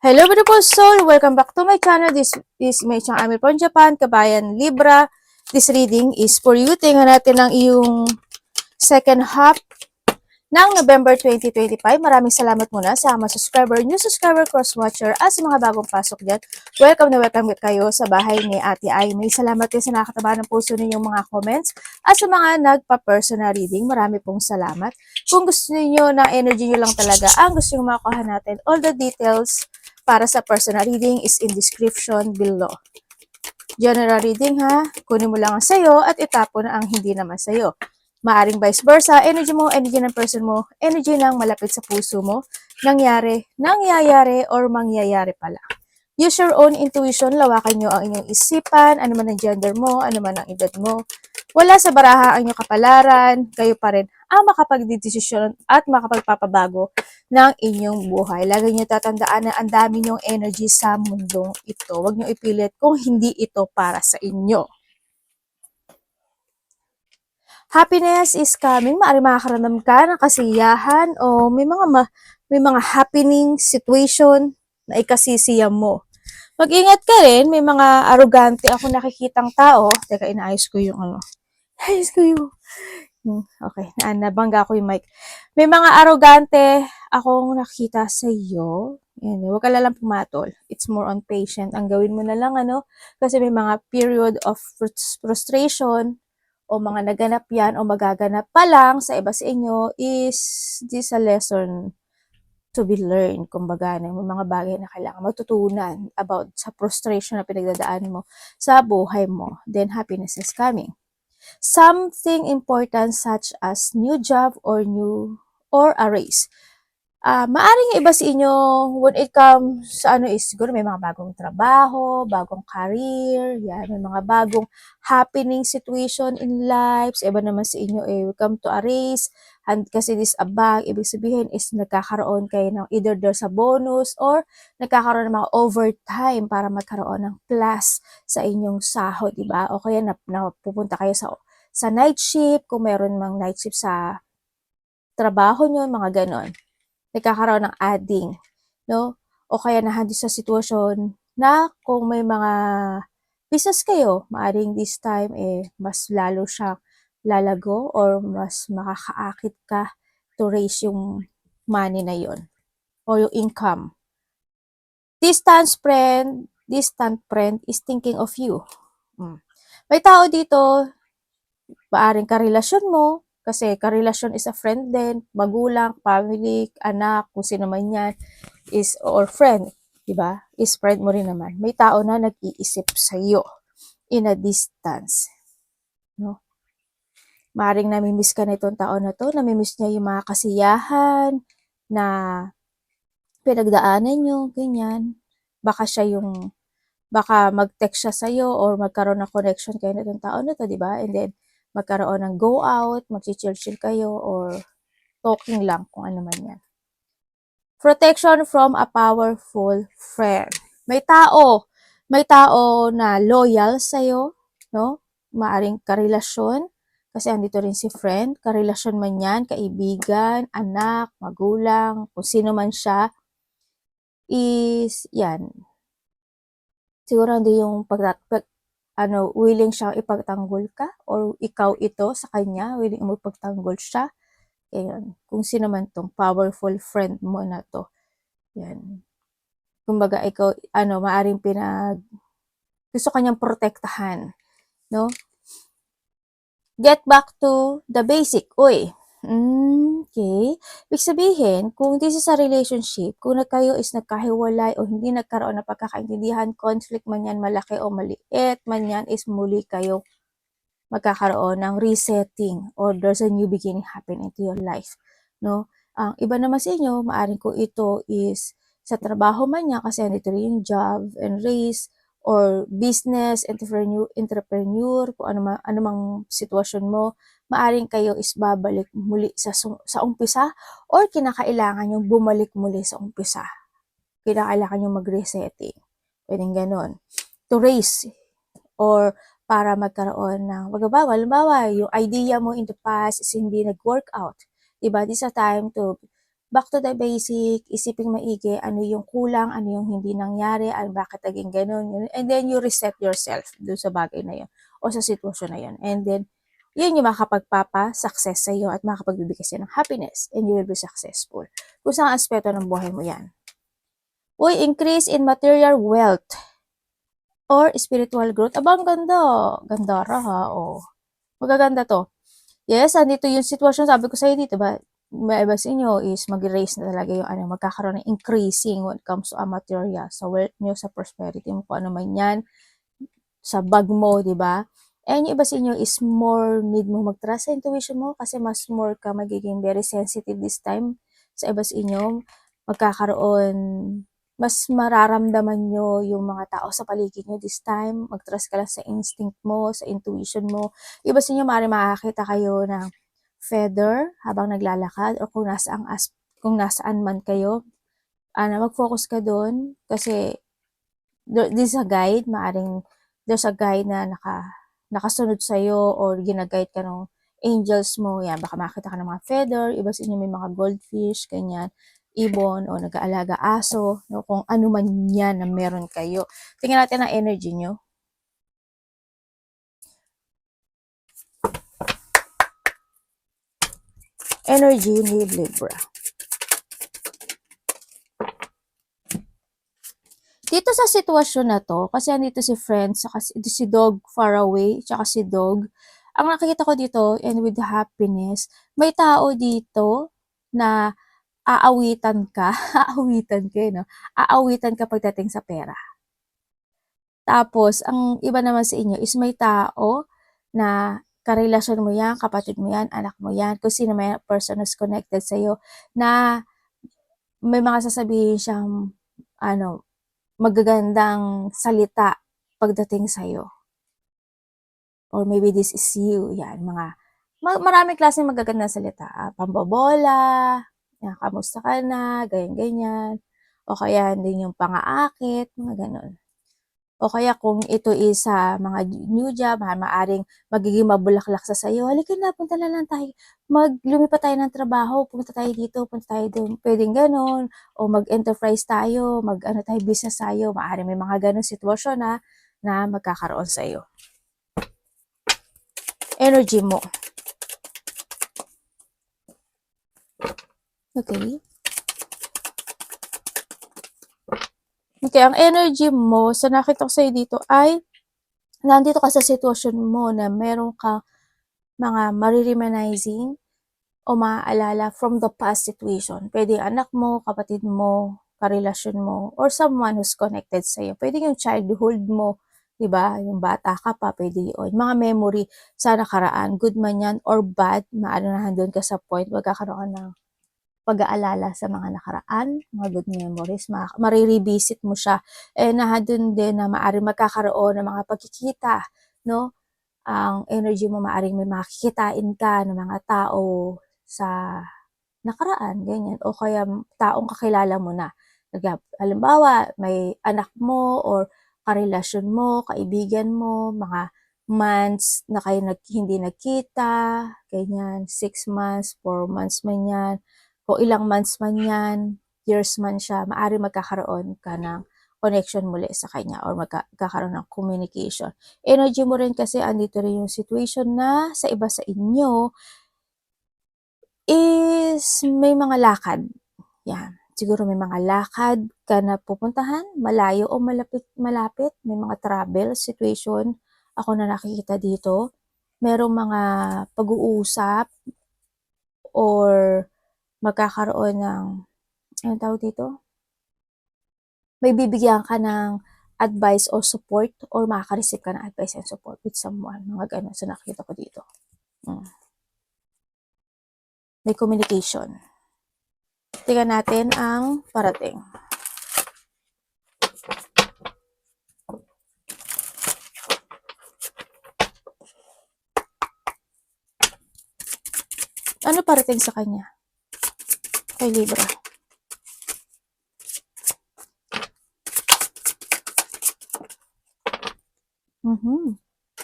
Hello beautiful soul! Welcome back to my channel. This is May Chang Amir from Japan, Kabayan Libra. This reading is for you. Tingnan natin ang iyong second half ng November 2025. Maraming salamat muna sa mga subscriber, new subscriber, cross-watcher, at sa mga bagong pasok dyan. Welcome na welcome kayo sa bahay ni Ate Ay. May salamat din sa nakakataba ng puso ninyong mga comments at sa mga nagpa-personal reading. Marami pong salamat. Kung gusto niyo na energy nyo lang talaga, ang gusto nyo makuha natin, all the details para sa personal reading is in description below. General reading ha, kunin mo lang ang sayo at itapon ang hindi naman sayo. Maaring vice versa, energy mo, energy ng person mo, energy ng malapit sa puso mo, nangyayari or mangyayari pala. Use your own intuition, lawakan nyo ang inyong isipan, ano man ang gender mo, ano man ang edad mo. Wala sa baraha ang inyong kapalaran, kayo pa rin ang makapagdedesisyon at makapagpapabago ng inyong buhay. Lagi nyo tatandaan na ang dami nyong energy sa mundong ito. Huwag nyo ipilit kung hindi ito para sa inyo. Happiness is coming. Maaaring makakaramdam ka ng kasiyahan o may mga happening situation na ikasisiyam mo. Mag-ingat ka rin, may mga arrogante ako nakikitang tao. Teka, inaayos ko yung Ayos ko yung okay, nabangga ko yung mic. May mga arrogante akong nakita sa iyo. Yan, huwag ka lang pumatol. It's more on patient. Ang gawin mo na lang, kasi may mga period of frustration o mga naganap yan o magaganap pa lang sa iba sa inyo is this a lesson to be learned. Kumbaga, may mga bagay na kailangan matutunan about sa frustration na pinagdadaanan mo sa buhay mo. Then, happiness is coming. Something important such as new job or a raise. Maaring iba sa inyo when it comes sa is siguro may mga bagong trabaho, bagong career, yan, may mga bagong happening situation in life. Sa iba naman sa inyo welcome to a raise, and kasi this abag, ibig sabihin is nagkakaroon kayo ng either there sa bonus or nagkakaroon ng mga overtime para magkaroon ng plus sa inyong sahod, di ba? O kaya napupunta kayo sa night shift, kung meron mang night shift sa trabaho nyo, mga ganon. Nagkakaroon ng adding, no? O kaya nahandi sa sitwasyon na kung may mga business kayo, maaring this time mas lalo siyang lalago or mas makakaakit ka to raise yung money na yon o yung income. Distant friend is thinking of you. May tao dito, maaring karelasyon mo, kasi karelasyon is a friend din, magulang, family, anak, kung sino man yan, or friend, diba? Is friend mo rin naman. May tao na nag-iisip sa'yo in a distance. No? Maaring namimiss ka na itong tao na to, namimiss niya yung mga kasiyahan na pinagdaanan nyo, ganyan. Baka mag-text siya sa'yo or magkaroon ng connection kayo na itong tao na to, diba? And then, magkaroon ng go out, mag-chill-chill kayo, or talking lang, kung ano man yan. Protection from a powerful friend. May tao na loyal sa'yo, no? Maaring karelasyon, kasi andito rin si friend, karelasyon man yan, kaibigan, anak, magulang, kung sino man siya, is, yan. Siguro hindi yung willing siyang ipagtanggol ka or ikaw ito sa kanya, willing mo ipagtanggol siya. Ayan, kung sino man tong powerful friend mo na to. Yan. Kumbaga ikaw, maaring gusto kanyang protektahan, no? Get back to the basic. Uy, okay. Ibig sabihin, kung this is a relationship, kung kayo is nagkahiwalay o hindi nagkaroon ng pagkakaintindihan, conflict man yan, malaki o maliit man yan, is muli kayo magkakaroon ng resetting or there's a new beginning happen into your life, no? Ang iba naman sa inyo, maaring kung ito is sa trabaho man niya, kasi andito rin yung job and raise, or business, entrepreneur, kung ano mang sitwasyon mo, maaring kayo is babalik muli sa umpisa, or kinakailangan yung bumalik muli sa umpisa. Kinakailangan yung mag-resetting. Pwedeng ganon. To raise, or para magkaroon ng pagbabago. Halimbawa, yung idea mo in the past is hindi nag-work out. Diba? This is a time to back to the basic, isiping maigi ano yung kulang, ano yung hindi nangyari, bakit naging ganun, and then you reset yourself doon sa bagay na yun o sa sitwasyon na yun. And then, yun yung makapagpapa-success sa iyo at makapagbibigay sa'yo ng happiness and you will be successful. Kung saan aspeto ng buhay mo yan. Uy, increase in material wealth or spiritual growth. Abang ganda. Ganda ra ha. Oh. Magaganda to. Yes, andito yung sitwasyon. Sabi ko sa'yo dito ba, may iba sa inyo is mag-raise na talaga yung magkakaroon ng increasing when it comes to material. Sa wealth nyo, sa prosperity mo, kung ano man yan, sa bag mo, di ba? And yung iba sa inyo is more need mo mag-trust sa intuition mo kasi mas more ka magiging very sensitive this time. Sa iba sa inyo, magkakaroon, mas mararamdaman nyo yung mga tao sa paligid nyo this time. Mag-trust ka lang sa instinct mo, sa intuition mo. Iba sa inyo, maaaring makakita kayo ng feather habang naglalakad o kung nasaan man kayo. Mag-focus ka doon kasi this is a guide. Maaaring there's a guide na nakasunod sa'yo or ginaguide ka ng angels mo. Yan, baka makita ka ng mga feather. Iba sa inyo may mga goldfish, ganyan, ibon o nag-aalaga aso, no, kung ano man yan na meron kayo. Tingnan natin ang energy nyo. Energy ni Libra. Dito sa sitwasyon na to, kasi andito si friend, saka si dog far away, tsaka si dog. Ang nakikita ko dito, and with happiness, may tao dito na aawitan ka, aawitan ka, no? Aawitan ka pagdating sa pera. Tapos, ang iba naman sa inyo is may tao na karelasyon mo yan, kapatid mo yan, anak mo yan, kung sino may person who's connected sa'yo, na may mga sasabihin siyang, magagandang salita pagdating sa'yo. Or maybe this is you, yan, maraming klaseng magagandang salita. Pambobola, yan, kamusta ka na, ganyan-ganyan. O kaya din yung pang-aakit, mga ganun. O kaya kung ito is sa mga new job, maaring magiging mabulaklak sa sayo. Halika na, punta na lang tayo. Lumipat tayo ng trabaho, punta tayo dito, punta tayo doon. Pwedeng ganon. O mag-enterprise tayo, tayo, business tayo. Maaring may mga ganon sitwasyon na magkakaroon sa'yo. Energy mo. Okay. Okay, ang energy mo, sa nakita ko sa'yo dito ay, nandito ka sa sitwasyon mo na meron ka mga marireminizing o maaalala from the past situation. Pwede anak mo, kapatid mo, karelasyon mo, or someone who's connected sa'yo. Pwede yung childhood mo, diba? Yung bata ka pa, pwede yun. Mga memory sa nakaraan, good man yan or bad, maano doon ka sa point, magkakaroon ng pag-aalala sa mga nakaraan, mga good memories, marirevisit mo siya. Nahadun din na maaaring magkakaroon ng mga pagkikita, no? Ang energy mo maaaring may makikitain ka ng mga tao sa nakaraan, ganyan. O kaya taong kakilala mo na. Halimbawa, may anak mo or karelasyon mo, kaibigan mo, mga months na kayo hindi nagkita, ganyan, 6 months, 4 months man yan, o ilang months man yan, years man siya, maaari magkakaroon ka ng connection muli sa kanya or magkakaroon ng communication. Energy mo rin kasi andito rin yung situation na sa iba sa inyo is may mga lakad. Yan. Siguro may mga lakad ka na pupuntahan, malayo o malapit. May mga travel situation. Ako na nakikita dito. Merong mga pag-uusap or magkakaroon ng, anong tawag dito? May bibigyan ka ng advice or support or makaka-receive ka ng advice and support with someone. Mga ganun. So, nakikita ko dito. May communication. Tingnan natin ang parating. Ano parating sa kanya? Kay Libra.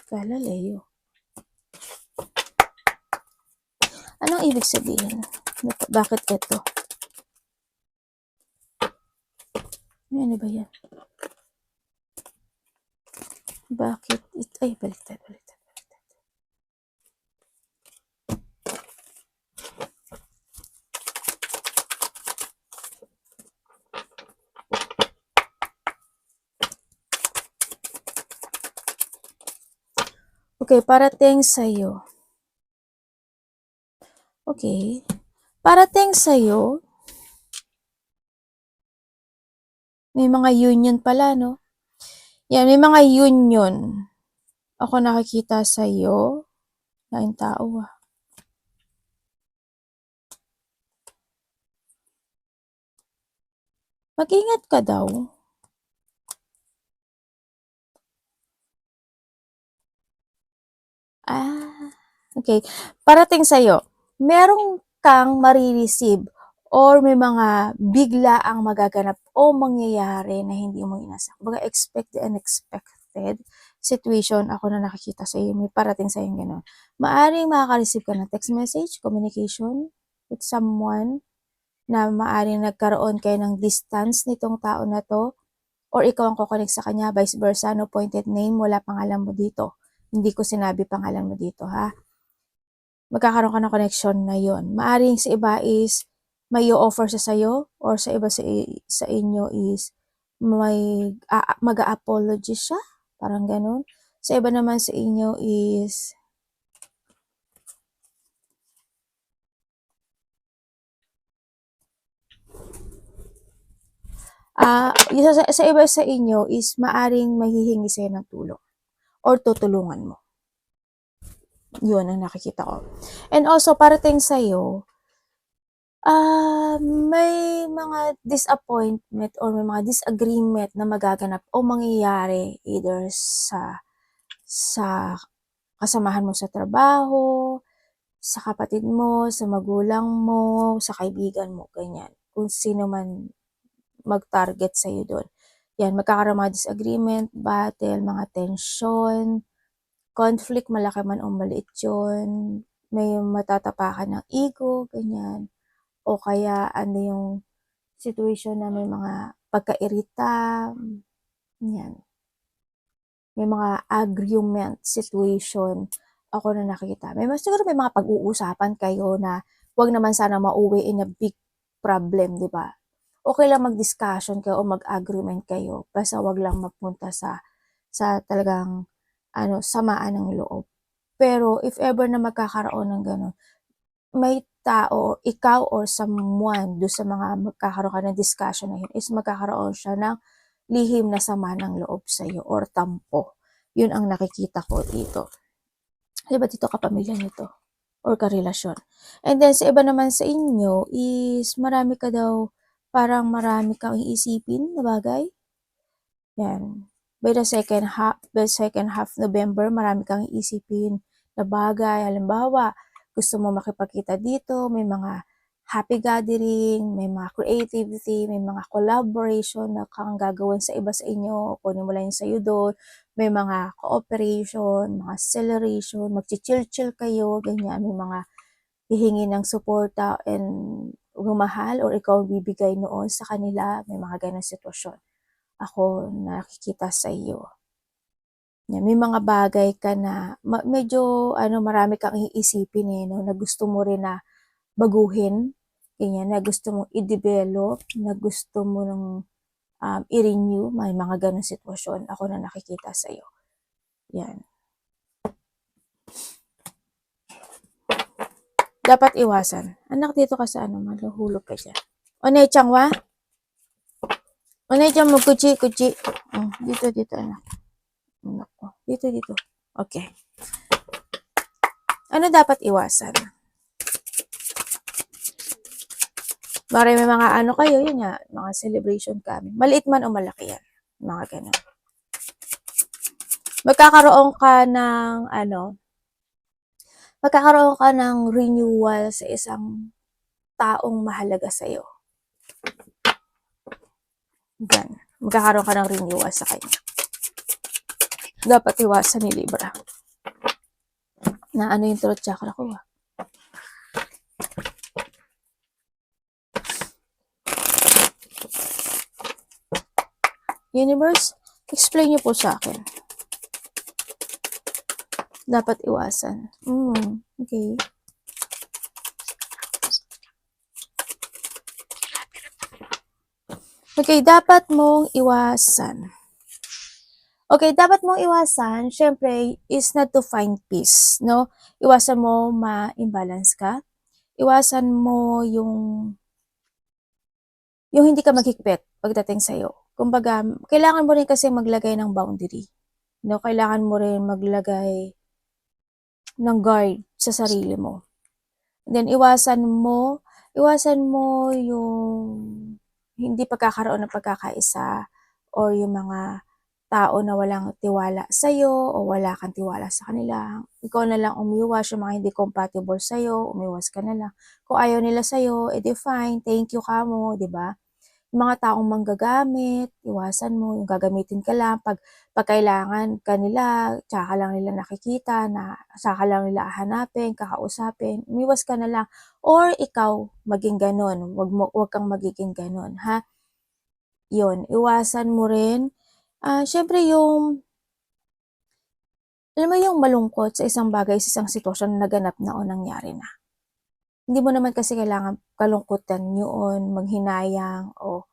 Galileo. Anong ibig sabihin? Bakit ito? Ano ba yan? Bakit? Ay, baliktad. Okay, parating sa'yo. Okay. Parating sa'yo, may mga union pala, no? Yan, may mga union. Ako nakikita sa'yo. Lain tao, ah. Mag-ingat ka daw. Okay. Parating sa'yo, merong kang marireceive or may mga bigla ang magaganap o mangyayari na hindi mo inasa. Kumbaga, expect the unexpected situation. Ako na nakikita sa'yo, may parating sa'yo gano'n. Maaring makaka-receive ka ng text message, communication with someone na maaring nagkaroon kayo ng distance nitong tao na to or ikaw ang kukonek sa kanya, vice versa, no pointed name, wala pangalan mo dito. Hindi ko sinabi pangalan mo dito, ha? Magkakaroon ka ng connection na yon. Maaring sa iba is may offer sa sayo or sa iba sa inyo is may mag-a-apology siya, parang ganun. Sa iba naman sa inyo is sa iba sa inyo is maaring mahihingi sa'yo ng tulong or tutulungan mo. Yun ang nakikita ko. And also, parating sa'yo, may mga disappointment or may mga disagreement na magaganap o mangyayari either sa kasamahan mo sa trabaho, sa kapatid mo, sa magulang mo, sa kaibigan mo, ganyan. Kung sino man mag-target sa'yo doon. Yan, magkakaroon mga disagreement, battle, mga tension, conflict, malaki man o maliit yun. May matatapakan ng ego, ganyan. O kaya ano yung situation na may mga pagkairita, yan. May mga argument situation ako na nakikita. Siguro may mga pag-uusapan kayo na wag naman sana mauwi in a big problem, di ba? Okay lang mag-discussion kayo o mag-agreement kayo, basta wag lang mapunta sa talagang samaan ng loob. Pero if ever na magkakaroon ng gano'n, may tao, ikaw or someone do sa mga magkakaroon ka ng discussion na yun is magkakaroon siya ng lihim na sama ng loob sa iyo or tampo. Yun ang nakikita ko dito. Diba dito kapamilya nito or karelasyon. And then sa iba naman sa inyo is marami ka daw, parang marami kang iisipin na bagay. Yan. By the second half November, marami kang iisipin na bagay. Halimbawa, gusto mo makipagkita dito, may mga happy gathering, may mga creativity, may mga collaboration na kang gagawin sa iba sa inyo, kunin mo lang yung sa'yo doon, may mga cooperation, mga acceleration, mag-chill-chill kayo, ganyan, may mga hihingi ng suporta and humahal or ikaw bibigay noon sa kanila, may mga ganang sitwasyon. Ako nakikita sa iyo. May mga bagay ka na medyo marami kang iisipin no, na gusto mo rin na baguhin, ganyan, na gusto mong i-develop, na gusto mo nang i-renew, may mga ganong sitwasyon ako na nakikita sa iyo. Yan. Dapat iwasan. Anak, dito ka sa maluhulog ka dyan. Onay changwa? Onay chang mo kuchi. Dito, anak. Dito. Okay. Ano dapat iwasan? Marami mga kayo, yun nga, mga celebration kami. Maliit man o malaki yan. Mga ganun. Magkakaroon ka ng renewal sa isang taong mahalaga sa'yo. Gan. Magkakaroon ka ng renewal sa kanya. Dapat iwasan ni Libra. Na yung throat chakra ko Universe, explain niyo po sa akin. Dapat iwasan. Okay. Okay, dapat mong iwasan. Okay, dapat mong iwasan, syempre, is not to find peace, no? Iwasan mo ma-imbalance ka. Iwasan mo yung hindi ka maghigpit pagdating sa'yo. Kumbaga, kailangan mo rin kasi maglagay ng boundary. No? Kailangan mo rin maglagay ng guard sa sarili mo. Then, iwasan mo yung hindi pagkakaroon ng pagkakaisa or yung mga tao na walang tiwala sa'yo o wala kang tiwala sa kanila. Ikaw na lang umiwas, yung mga hindi compatible sa'yo, umiwas ka na lang. Kung ayaw nila sa'yo, edi fine, thank you ka mo, di ba? Yung mga taong manggagamit, iwasan mo, yung gagamitin ka lang, pag kailangan ka nila, tsaka lang nila nakikita, tsaka lang nila hahanapin, kakausapin, umiwas ka na lang. Or ikaw, maging ganon, wag kang magiging ganon, ha? Yun, iwasan mo rin. Syempre alam mo yung malungkot sa isang bagay, sa isang sitwasyon na naganap na o nangyari na. Hindi mo naman kasi kailangan kalungkutan yun, maghinayang o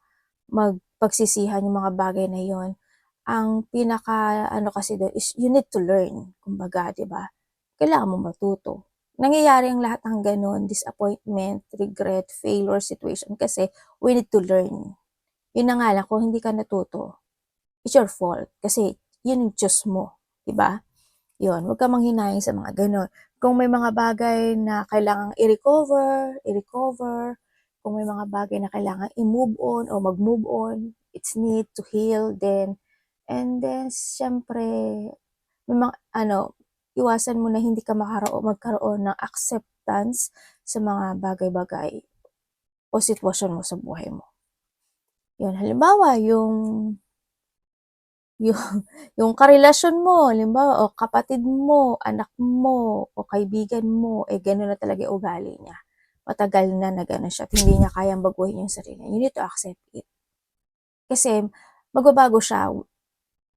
magpagsisihan yung mga bagay na yun. Ang pinaka kasi doon is you need to learn, kumbaga, 'di ba? Kailangan mo matuto. Nangyayari ang lahat ng ganun, disappointment, regret, failure situation kasi we need to learn. Yun na nga lang, kung hindi ka natuto, it's your fault kasi yun yung choose mo, 'di ba? Yun, huwag kang manghinayang sa mga ganun. Kung may mga bagay na kailangang i-recover. Kung may mga bagay na kailangang i-move on o mag-move on, it's need to heal then. And then, syempre, may mga, iwasan mo na hindi ka magkaroon ng acceptance sa mga bagay-bagay o sitwasyon mo sa buhay mo. Yun, halimbawa, yung karelasyon mo, halimbawa, o kapatid mo, anak mo, o kaibigan mo, gano'n na talaga yung ugali niya. Matagal na gano'n siya at hindi niya kayang baguhin yung sarili niya. You need to accept it. Kasi, magbabago siya.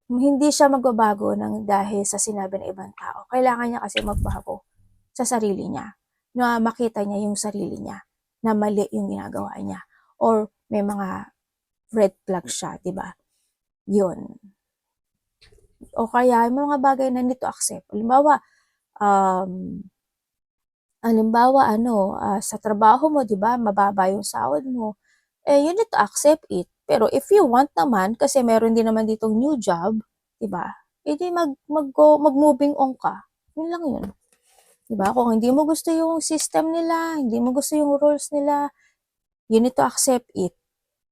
Hindi siya magbabago dahil sa sinabi ng ibang tao. Kailangan niya kasi magbago sa sarili niya. Na makita niya yung sarili niya. Na mali yung ginagawa niya. Or may mga red flag siya, diba? Yun. O kaya, yung mga bagay na need to accept. Halimbawa, sa trabaho mo, 'di ba, mababa yung sahod mo, you need to accept it. Pero if you want naman, kasi meron din naman ditong new job, 'di ba? Edi mag-moving on ka. Yun lang yun. 'Di ba? Kung hindi mo gusto yung system nila, hindi mo gusto yung rules nila, you need to accept it.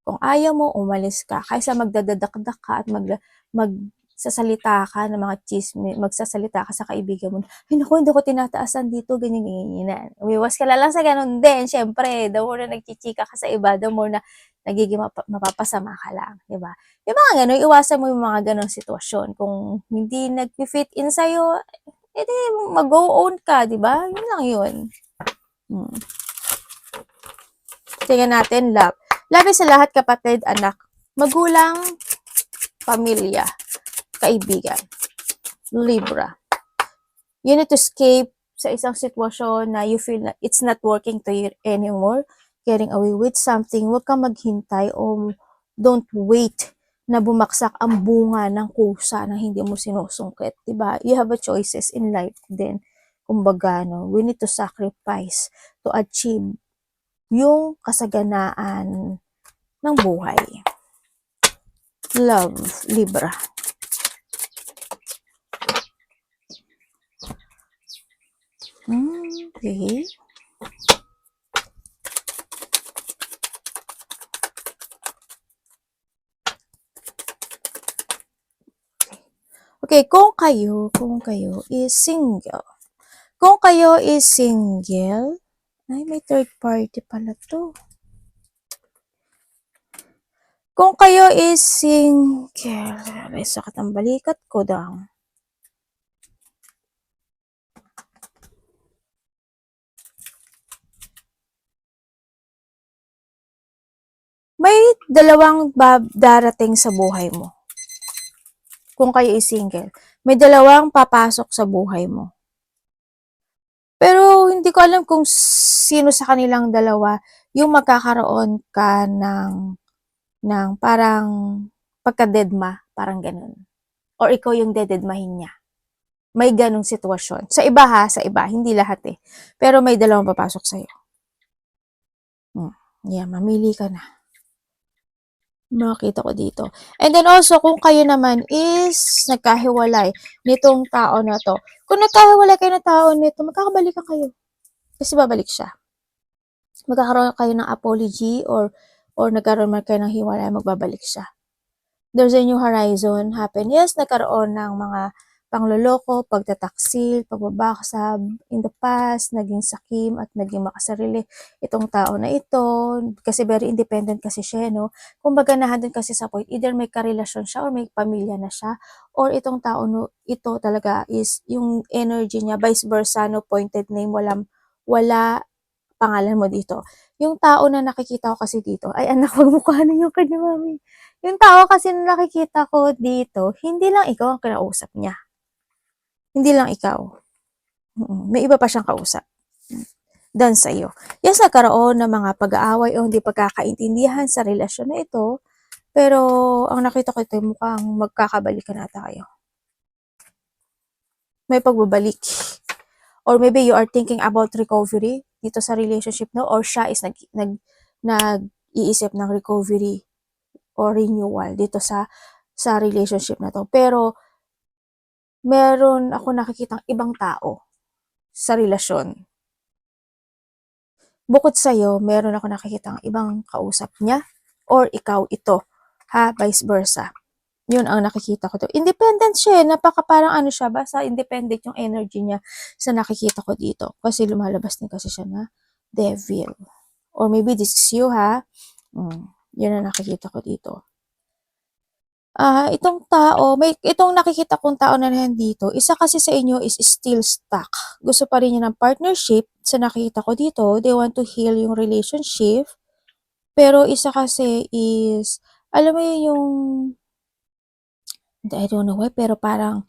Kung ayaw mo, umalis ka. Kaysa magdadadakdak ka at magsasalita ka ng mga chismis, magsasalita ka sa kaibigan mo, ay naku, hindi ko tinataasan dito, ganyan, ganyan. Umiwas ka lang sa ganun din. Siyempre, the more na nagchichika ka sa iba, the more na nagiging mapapasama ka lang. Diba? Yung mga ganun, iwasan mo yung mga ganun sitwasyon. Kung hindi nag-fit in sa'yo, edi mag-go on ka, diba? Yun lang yun. Tingnan natin, love. Love sa lahat, kapatid, anak, magulang, pamilya, kaibigan. Libra. You need to escape sa isang sitwasyon na you feel na it's not working to you anymore. Getting away with something. Huwag kang maghintay o don't wait na bumaksak ang bunga ng kusa na hindi mo sinusungkit. Diba? You have a choices in life din. Kumbaga, we need to sacrifice to achieve yung kasaganaan ng buhay. Love, Libra. Okay. Okay, kung kayo is single. Kung kayo is single, ay, may third party pala to. Kung kayo is single, ay, sakit ang balikat ko daw. May dalawang darating sa buhay mo. kung kayo is single. May dalawang papasok sa buhay mo. Pero hindi ko alam kung sino sa kanilang dalawa yung magkakaroon ka ng parang pagka-dedma, parang ganun. Or ikaw yung dededmahin niya. May ganung sitwasyon. Sa iba ha, sa iba. Hindi lahat eh. Pero may dalawang papasok sa'yo. Yeah, mamili ka na. Makita ko dito. And then also, kung kayo naman is nagkahiwalay nitong tao na to. Kung nagkahiwalay kayo ng tao nito, magkakabalikan kayo. Kasi babalik siya. Magkakaroon kayo ng apology or nagkaroon man kayo ng hiwalay, magbabalik siya. There's a new horizon happen. Yes, nagkaroon ng mga pangloloko, pagtataksil, pagbabaksab in the past, naging sakim at naging makasarili itong tao na ito kasi very independent kasi siya, no? Kumbaga nahandun kasi sa point, either may karelasyon siya or may pamilya na siya or itong tao no, ito talaga is yung energy niya, vice versa, no pointed name, wala pangalan mo dito. Yung tao na nakikita ko kasi dito, ay anak, magmukha na yung kanya mami. Yung tao kasi na nakikita ko dito, hindi lang ikaw ang kinausap niya. Hindi lang ikaw. May iba pa siyang kausap. Dan sa iyo. Yes, nagkaroon ng mga pag-aaway o hindi pagkakaintindihan sa relasyon na ito, pero ang nakita ko ito, mukhang magkakabalikan ata kayo. May pagbabalik. Or maybe you are thinking about recovery dito sa relationship no, or siya is nag-iisip ng recovery or renewal dito sa relationship na to. Pero meron ako nakikitang ibang tao sa relasyon. Bukod sa'yo, meron ako nakikitang ibang kausap niya or ikaw ito, ha, vice versa. Yun ang nakikita ko to. Independent siya, napaka parang ano siya, basta independent yung energy niya sa nakikita ko dito. Kasi lumalabas din kasi siya na devil. Or maybe this is you, ha. Yun ang nakikita ko dito. Itong tao, itong nakikita kong tao na nandito, isa kasi sa inyo is still stuck. Gusto pa rin niya ng partnership. Sa nakikita ko dito, they want to heal yung relationship. Pero isa kasi is, alam mo yung, I don't know why, pero parang,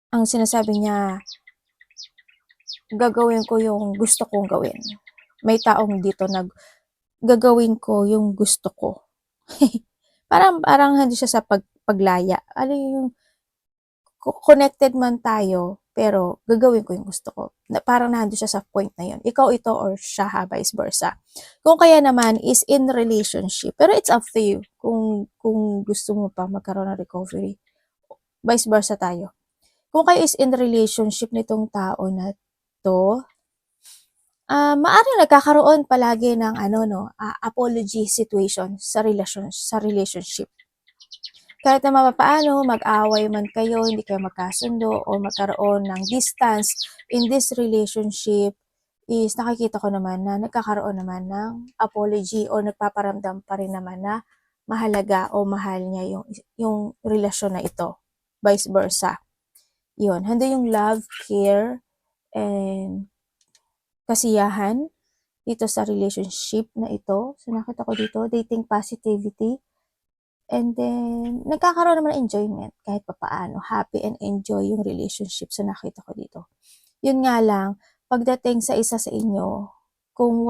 ang sinasabi niya, gagawin ko yung gusto kong gawin. May taong dito gagawin ko yung gusto ko. parang hindi siya sa paglaya. Ano yung connected man tayo, pero gagawin ko yung gusto ko. Parang nandun siya sa point na yun. Ikaw ito or siya ha, vice versa. Kung kaya naman is in relationship, pero it's up to you kung gusto mo pa magkaroon ng recovery. Vice versa tayo. Kung kayo is in relationship nitong tao na to, maaaring nagkakaroon palagi ng apology situation sa relationship. Kahit na mapapaano, mag-away man kayo, hindi kayo magkasundo o magkaroon ng distance in this relationship, is nakikita ko naman na nagkakaroon naman ng apology o nagpaparamdam pa rin naman na mahalaga o mahal niya yung relasyon na ito. Vice versa. Yun. Handa yung love, care, and kasiyahan dito sa relationship na ito. So nakita ko dito, dating positivity. And then, nagkakaroon naman ng enjoyment kahit papaano. Happy and enjoy yung relationship. So nakita ko dito. Yun nga lang, pagdating sa isa sa inyo, kung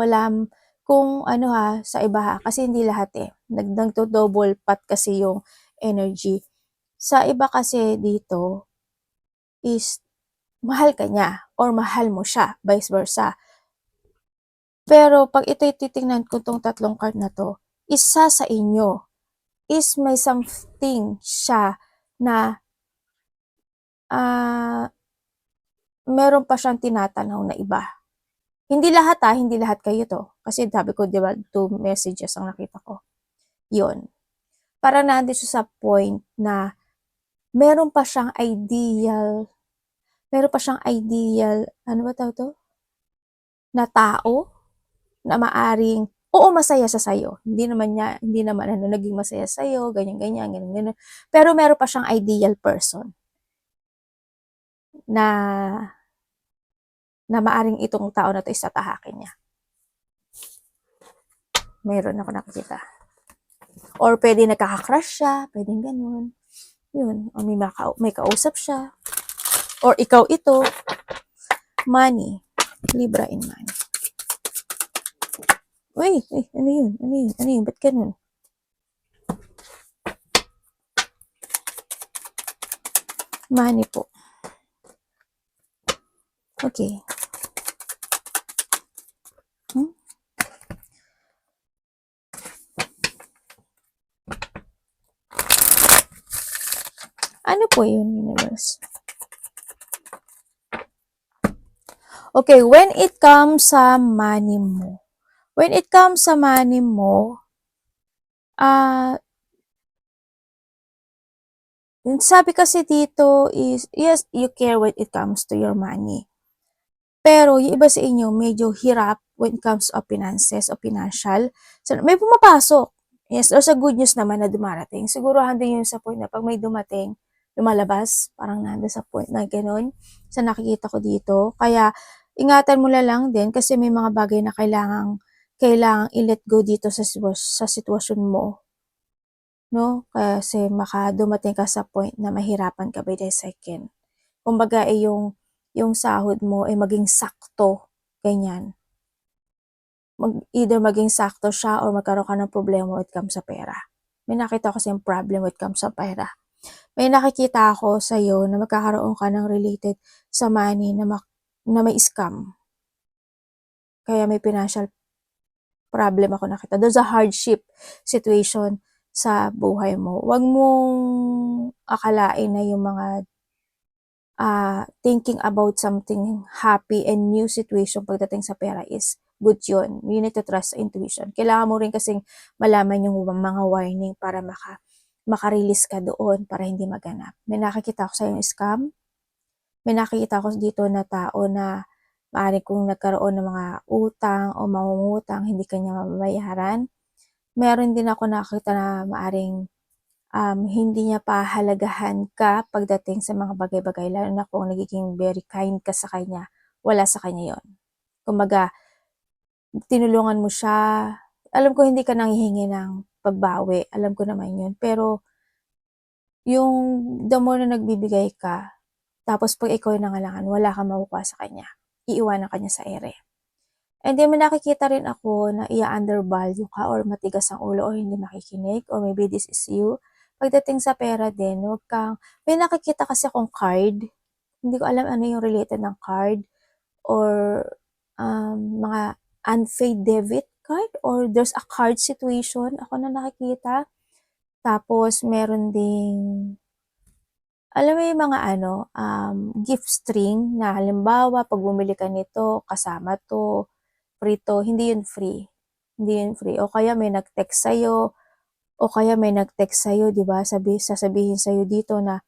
sa iba ha, kasi hindi lahat eh. Nagdo-double pat kasi yung energy. Sa iba kasi dito is mahal ka niya or mahal mo siya, vice versa. Pero pag ito'y titingnan ko tong tatlong card na to, isa sa inyo is may something siya na meron pa siyang tinatanaw na iba. Hindi lahat hindi lahat kayo to. Kasi sabi ko, di ba, 2 messages ang nakita ko. Yun. Para nandito siya sa point na meron pa siyang ideal, ano ba tawag to? Na tao na maaring masaya sa sayo. Hindi naman naging masaya sa'yo, ganyan. Pero meron pa siyang ideal person na maaring itong tao na to is tatahakin niya. Meron ako nakikita. Or pwede nagkaka-crush siya, pwedeng ganun. Yun, o may kausap siya, or ikaw ito, money, Libra in money. Uy, ano yun? Ano yun? Ano yun? Ba't ganun? Money po. Okay. Ano po yun, universe? Okay, when it comes sa money mo, sabi kasi dito is, yes, you care when it comes to your money. Pero yung iba sa inyo, medyo hirap when it comes to finances o financial. So, may pumapasok. Yes, o sa good news naman na dumarating. Siguro hanggang yun sa point na pag may dumating, lumalabas, parang nandun sa point na ganun, sa nakikita ko dito. Kaya, ingatan mo na lang din kasi may mga bagay na kailangang i-let go dito sa sitwasyon mo. No? Kasi dumating ka sa point na mahirapan ka by the second. Kumbaga, yung sahod mo ay maging sakto. Ganyan. Either maging sakto siya or magkaroon ka ng problema when it comes sa pera. May nakita ko yung problem when it comes sa pera. May nakikita ako sa'yo na magkakaroon ka ng related sa money na may scam. Kaya may financial problem ako nakita. There's a hardship situation sa buhay mo. Huwag mong akalain na yung mga thinking about something happy and new situation pagdating sa pera is good yun. You need to trust intuition. Kailangan mo rin kasing malaman yung mga warning para makarelease ka doon para hindi maganap. May nakikita ko sa yung scam. May nakikita ko dito na tao na maaaring kung nagkaroon ng mga utang o mangungutang, hindi kanya mababayaran. Meron din ako nakita na maaaring hindi niya pahalagahan ka pagdating sa mga bagay-bagay, lalo na kung nagiging very kind ka sa kanya, wala sa kanya yon. Kumbaga, tinulungan mo siya, alam ko hindi ka nanghihingi ng pagbawi, alam ko naman yun, pero yung the more na nagbibigay ka, tapos pag ikaw yung nangalangan, wala kang makukuha sa kanya, iiwanan ka niya sa ere. And then may nakikita rin ako na i-undervalue ka or matigas ang ulo or hindi makikinig or maybe this is you. Pagdating sa pera din, may nakikita kasi akong card. Hindi ko alam ano yung related ng card or mga unpaid debit card or there's a card situation. Ako na nakikita. Tapos meron ding, alam mo yung mga gift string na halimbawa pag bumili ka nito, kasama to, free to, hindi yun free. Hindi yun free. O kaya may nag-text sa'yo, 'di ba? Sasabihin sa'yo dito na,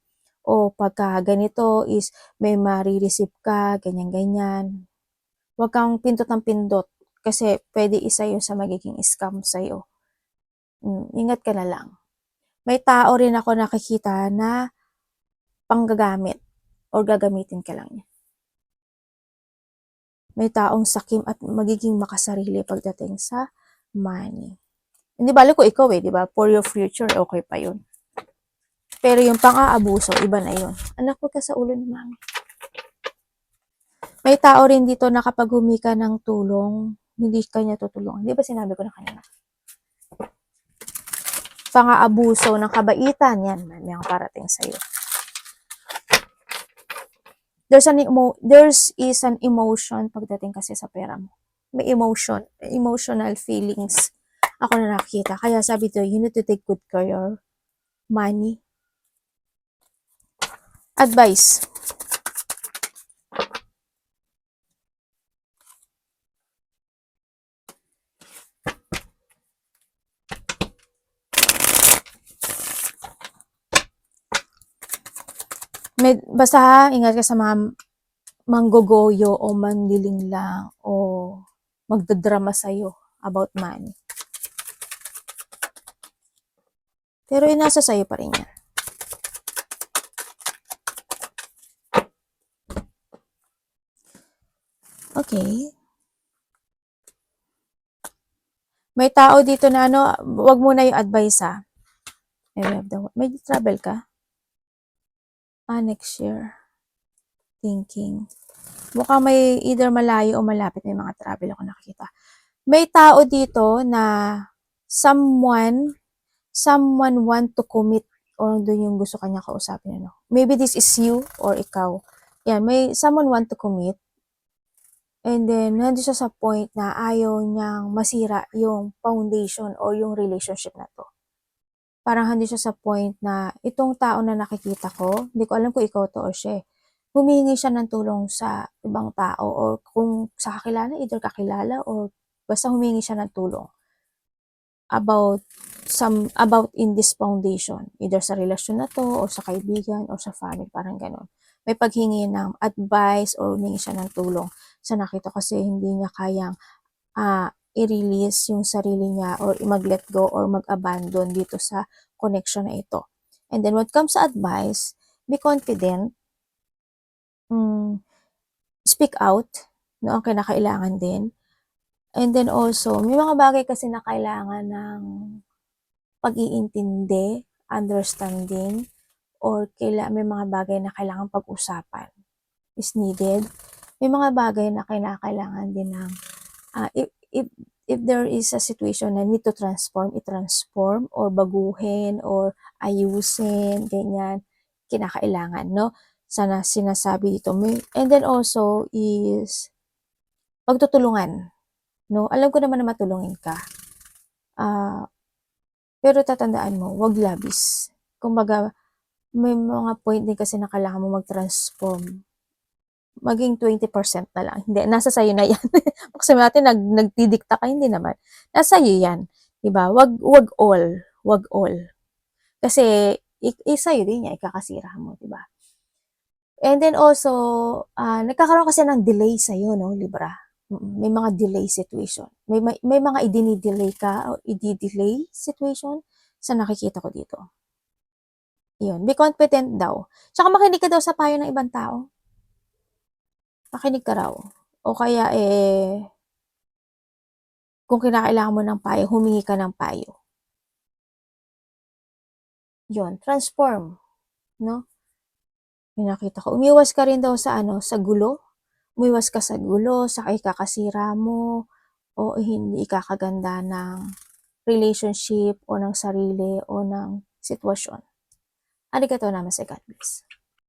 pagka ganito is may mare-receive ka, ganyan-ganyan. Huwag kang pindot ng pindot kasi pwede isa yun sa magiging scam sa'yo. Ingat ka na lang. May tao rin ako nakikita na panggagamit or gagamitin ka lang niya. May taong sakim at magiging makasarili pagdating sa money. Hindi balik ko ikaw di ba? For your future, okay pa yun. Pero yung pang-aabuso, iba na yun. Anak, ko ka sa ulo ni mami. May tao rin dito na kapag humika ng tulong, hindi kanya tutulungan. Di ba sinabi ko na kanina? Pang-aabuso ng kabaitan, yan, may parating sa'yo. There's is an emotion pagdating kasi sa pera mo. May emotional feelings. Ako na nakikita. Kaya sabi to, you need to take good care of your money. Advice. Basta ingat ka sa mga manggogoyo o mandiling lang o magdadrama sa'yo about money. Pero nasa sa'yo pa rin yan. Okay. May tao dito na wag mo na yung advice ha. May travel ka? Next year. Thinking. Mukhang may either malayo o malapit, may mga travel ako nakikita. May tao dito na someone want to commit or doon yung gusto kanya kausapin, ano. Maybe this is you or ikaw. Yan, may someone want to commit and then nandun siya sa point na ayaw niyang masira yung foundation o yung relationship na to. Parang hindi siya sa point na itong tao na nakikita ko, hindi ko alam kung ikaw to or siya. Humihingi siya ng tulong sa ibang tao or kung sa kakilala, either kakilala or basta humingi siya ng tulong about in this foundation, either sa relasyon na to or sa kaibigan or sa family, parang ganon. May paghingi ng advice or humingi siya ng tulong sa nakita kasi hindi niya kayang i-release yung sarili niya or mag-let go or mag-abandon dito sa connection na ito. And then when it comes to advice, be confident, speak out, no, ang kinakailangan din. And then also, may mga bagay kasi na kailangan ng pag-iintindi, understanding, or may mga bagay na kailangan pag-usapan is needed. May mga bagay na kailangan din ng if there is a situation na need to transform, i-transform or baguhin or ayusin, ganyan, kinakailangan, no? Sana sinasabi dito. And then also is pagtutulungan, no? Alam ko naman na matulungin ka. Pero tatandaan mo, wag labis. Kumbaga, may mga point din kasi na kailangan mo mag-transform. Maging 20% na lang. Hindi, nasa sayo na yan. Kasi natin, nagdidikta ka, hindi naman. Nasa iyo yan. Diba? Wag all. Wag all. Kasi, sa'yo din niya, ikakasira mo, diba? And then also, nagkakaroon kasi ng delay sa'yo, no, Libra? May mga delay situation. May mga idinidelay ka o i-delay situation sa nakikita ko dito. Yun. Be confident daw. Tsaka makinig ka daw sa payo ng ibang tao. Makinig ka raw. O kaya kung kinakailangan mo ng payo, humingi ka ng payo. Yun. Transform. No? Yung nakita ko. Umiwas ka rin daw sa sa gulo. Umiwas ka sa gulo, sa ikakasira mo, o hindi ikakaganda ng relationship, o ng sarili, o ng sitwasyon. Arigatou namaste, God bless.